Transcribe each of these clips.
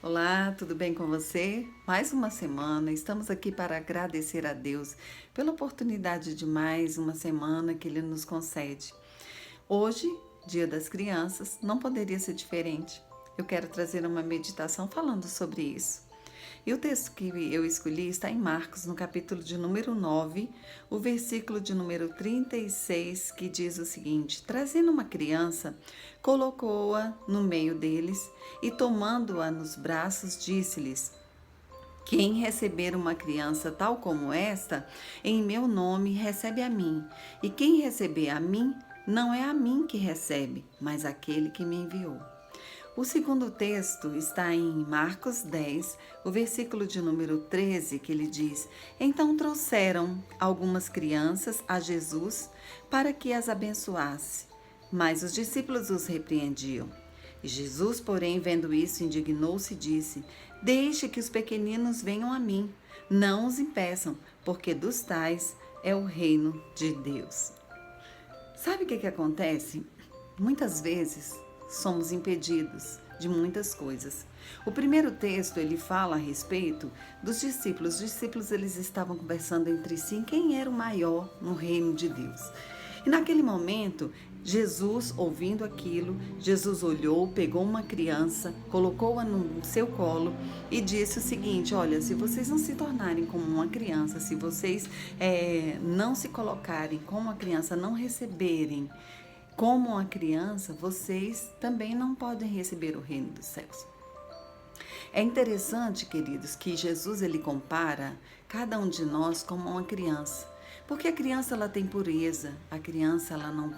Olá, tudo bem com você? Mais uma semana, estamos aqui para agradecer a Deus pela oportunidade de mais uma semana que Ele nos concede. Hoje, Dia das Crianças, não poderia ser diferente. Eu quero trazer uma meditação falando sobre isso. E o texto que eu escolhi está em Marcos, no capítulo de número 9, o versículo de número 36, que diz o seguinte: Trazendo uma criança, colocou-a no meio deles e, tomando-a nos braços, disse-lhes: Quem receber uma criança tal como esta, em meu nome, recebe a mim. E quem receber a mim, não é a mim que recebe, mas aquele que me enviou. O segundo texto está em Marcos 10, o versículo de número 13, que ele diz: Então trouxeram algumas crianças a Jesus para que as abençoasse, mas os discípulos os repreendiam. E Jesus, porém, vendo isso, indignou-se e disse: Deixe que os pequeninos venham a mim, não os impeçam, porque dos tais é o reino de Deus. Sabe o que acontece? Muitas vezes somos impedidos de muitas coisas. O primeiro texto ele fala a respeito dos discípulos. Os discípulos eles estavam conversando entre si quem era o maior no reino de Deus. E naquele momento, Jesus, ouvindo aquilo, Jesus olhou, pegou uma criança, colocou-a no seu colo e disse o seguinte: olha, se vocês não se tornarem como uma criança, se vocês não se colocarem como uma criança, não receberem como uma criança, vocês também não podem receber o reino dos céus. É interessante, queridos, que Jesus ele compara cada um de nós como uma criança. Porque a criança ela tem pureza, a criança ela não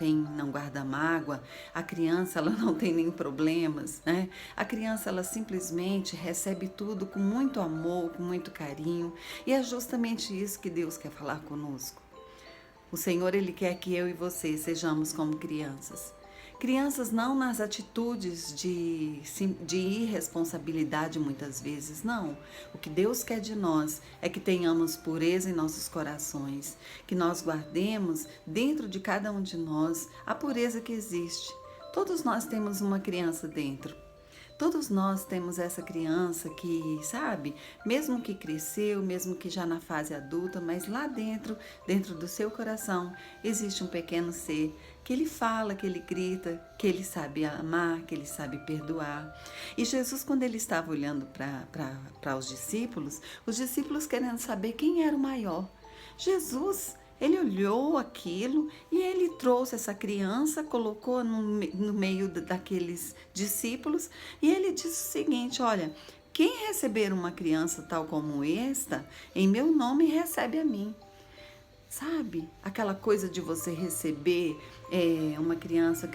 guarda mágoa, a criança ela não tem nem problemas, né? A criança ela simplesmente recebe tudo com muito amor, com muito carinho, e é justamente isso que Deus quer falar conosco. O Senhor, Ele quer que eu e você sejamos como crianças. Crianças não nas atitudes de irresponsabilidade muitas vezes, não. O que Deus quer de nós é que tenhamos pureza em nossos corações, que nós guardemos dentro de cada um de nós a pureza que existe. Todos nós temos uma criança dentro. Todos nós temos essa criança que, sabe, mesmo que cresceu, mesmo que já na fase adulta, mas lá dentro, dentro do seu coração, existe um pequeno ser que ele fala, que ele grita, que ele sabe amar, que ele sabe perdoar. E Jesus, quando ele estava olhando para os discípulos querendo saber quem era o maior, Jesus, ele olhou aquilo e ele trouxe essa criança, colocou no meio daqueles discípulos e ele disse o seguinte: olha, quem receber uma criança tal como esta, em meu nome recebe a mim. Sabe? Aquela coisa de você receber uma criança,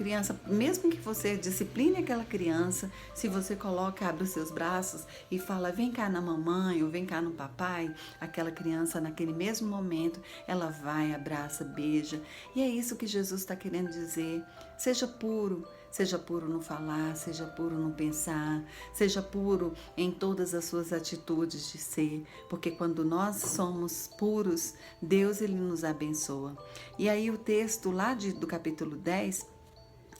mesmo que você discipline aquela criança, se você coloca, abre os seus braços e fala, vem cá na mamãe ou vem cá no papai, aquela criança naquele mesmo momento, ela vai, abraça, beija. E é isso que Jesus está querendo dizer. Seja puro. Seja puro no falar, seja puro no pensar, seja puro em todas as suas atitudes de ser, porque quando nós somos puros, Deus ele nos abençoa. E aí o texto lá do capítulo 10,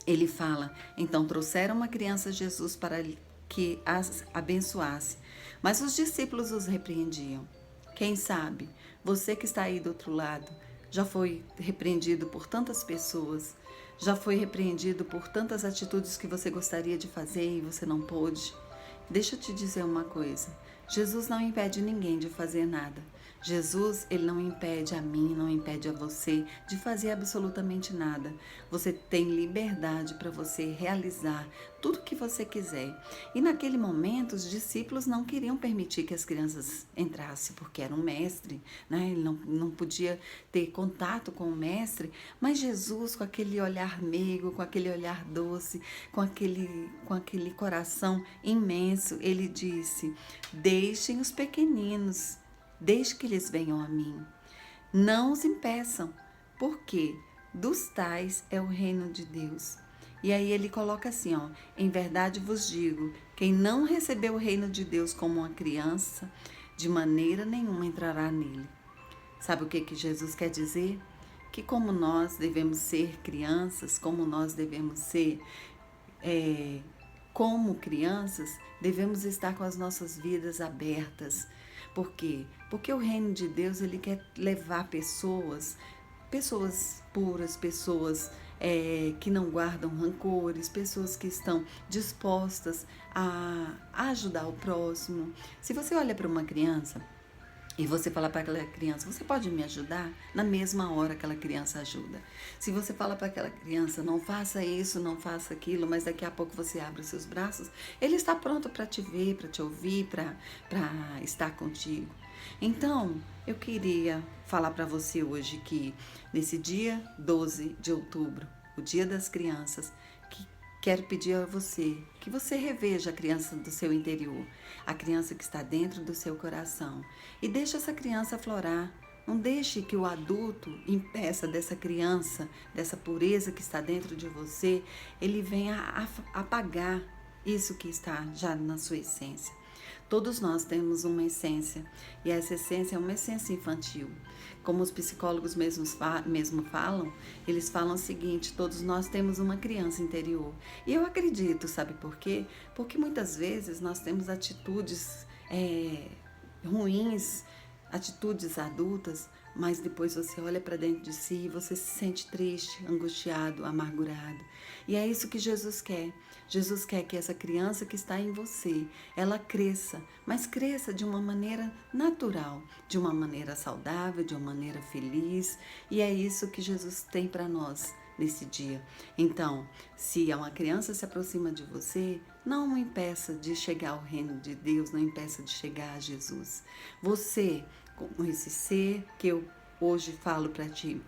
ele fala, então trouxeram uma criança a Jesus para que as abençoasse, mas os discípulos os repreendiam. Quem sabe, você que está aí do outro lado, já foi repreendido por tantas pessoas, já foi repreendido por tantas atitudes que você gostaria de fazer e você não pôde. Deixa eu te dizer uma coisa, Jesus não impede ninguém de fazer nada. Jesus, ele não impede a mim, não impede a você de fazer absolutamente nada. Você tem liberdade para você realizar tudo o que você quiser. E naquele momento, os discípulos não queriam permitir que as crianças entrassem, porque era um mestre, né? Ele não podia ter contato com o mestre, mas Jesus, com aquele olhar meigo, com aquele olhar doce, com aquele coração imenso, ele disse, deixem os pequeninos, deixe que eles venham a mim. Não os impeçam, porque dos tais é o reino de Deus. E aí ele coloca assim, ó, em verdade vos digo, quem não recebeu o reino de Deus como uma criança, de maneira nenhuma entrará nele. Sabe o que Jesus quer dizer? Que como nós devemos ser crianças, como nós devemos ser como crianças, devemos estar com as nossas vidas abertas. Por quê? Porque o reino de Deus, ele quer levar pessoas puras, pessoas que não guardam rancores, pessoas que estão dispostas a ajudar o próximo. Se você olha para uma criança e você fala para aquela criança, você pode me ajudar? Na mesma hora aquela criança ajuda. Se você fala para aquela criança, não faça isso, não faça aquilo, mas daqui a pouco você abre os seus braços, ele está pronto para te ver, para te ouvir, para estar contigo. Então, eu queria falar para você hoje que nesse dia 12 de outubro, o Dia das Crianças, quero pedir a você que você reveja a criança do seu interior, a criança que está dentro do seu coração, e deixe essa criança aflorar. Não deixe que o adulto impeça dessa criança, dessa pureza que está dentro de você, ele venha apagar isso que está já na sua essência. Todos nós temos uma essência, e essa essência é uma essência infantil. Como os psicólogos mesmo falam, eles falam o seguinte: todos nós temos uma criança interior. E eu acredito, sabe por quê? Porque muitas vezes nós temos atitudes ruins, atitudes adultas, mas depois você olha para dentro de si e você se sente triste, angustiado, amargurado. E é isso que Jesus quer. Jesus quer que essa criança que está em você, ela cresça, mas cresça de uma maneira natural, de uma maneira saudável, de uma maneira feliz. E é isso que Jesus tem para nós nesse dia. Então, se uma criança se aproxima de você, não o impeça de chegar ao reino de Deus, não impeça de chegar a Jesus. Você, com esse ser que eu hoje falo para ti,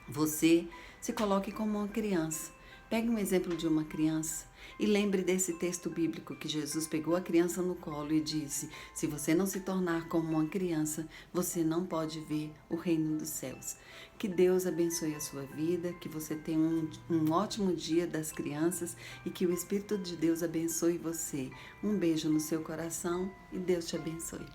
você se coloque como uma criança. Pegue um exemplo de uma criança e lembre desse texto bíblico que Jesus pegou a criança no colo e disse: se você não se tornar como uma criança, você não pode ver o reino dos céus. Que Deus abençoe a sua vida, que você tenha um ótimo dia das crianças e que o Espírito de Deus abençoe você. Um beijo no seu coração e Deus te abençoe.